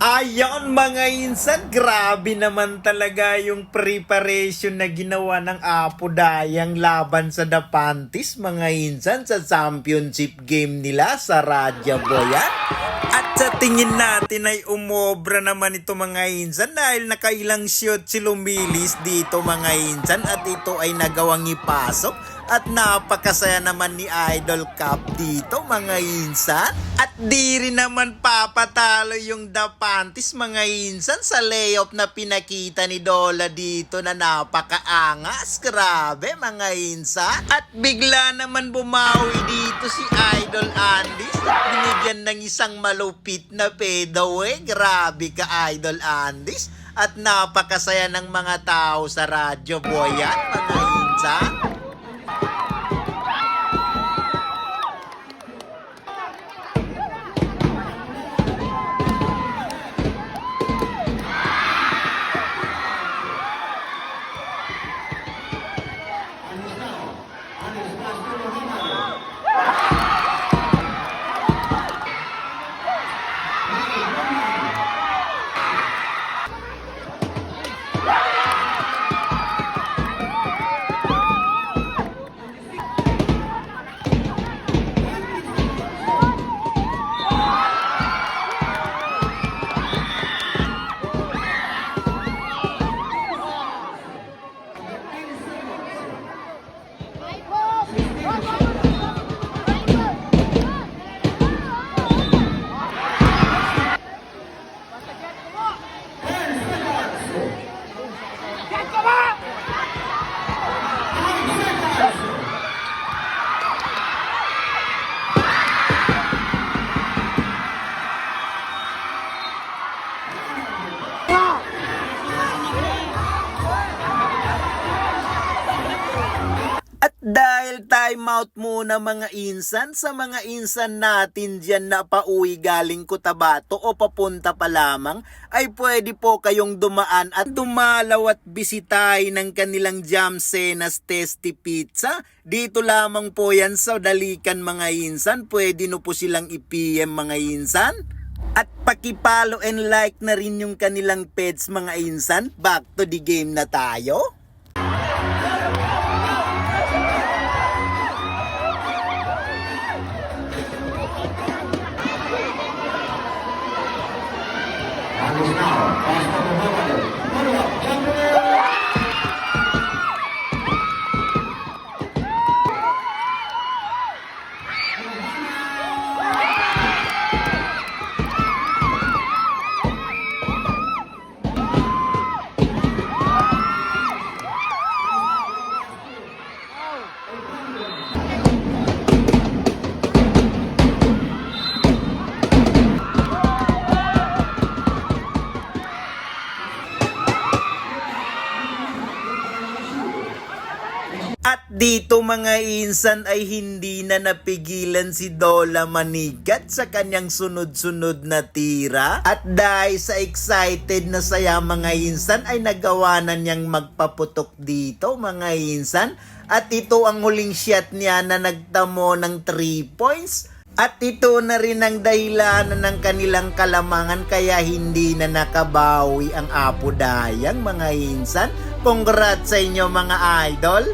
Ayon mga insan, grabe naman talaga yung preparation na ginawa ng Apo Dayang laban sa Dapantis mga insan sa championship game nila sa Radya Boyan. At sa tingin natin ay umobra naman ito mga insan dahil nakailang shot si Lumilis dito mga insan at ito ay nagawang ipasok. At napakasaya naman ni Idol Cup dito mga insan. At di rin naman papatalo yung Dapantis mga insan sa layoff na pinakita ni Dola dito na napakaangas. Grabe mga insan. At bigla naman bumawi dito si Idol Andis. Binigyan ng isang malupit na fadeaway. Grabe ka Idol Andis. At napakasaya ng mga tao sa Radyo Boyan mga insan. Dahil timeout muna mga insan, sa mga insan natin dyan na pauwi galing Cotabato o papunta pa lamang, ay pwede po kayong dumaan at dumalaw at bisitahin ng kanilang Jamsenas Tasty Pizza. Dito lamang po yan sa Dalikan mga insan, pwede no po silang i-PM mga insan. At pakipalo and like na rin yung kanilang page mga insan. Back to the game na tayo. At dito mga insan ay hindi na napigilan si Dola Manigat sa kanyang sunod-sunod na tira. At dahil sa excited na saya mga insan ay nagawa na niyang magpaputok dito mga insan. At ito ang huling shot niya na nagtamo ng 3 points. At ito na rin ang dahilan ng kanilang kalamangan kaya hindi na nakabawi ang Apo Dayang mga insan. Congrats sa inyo mga idol!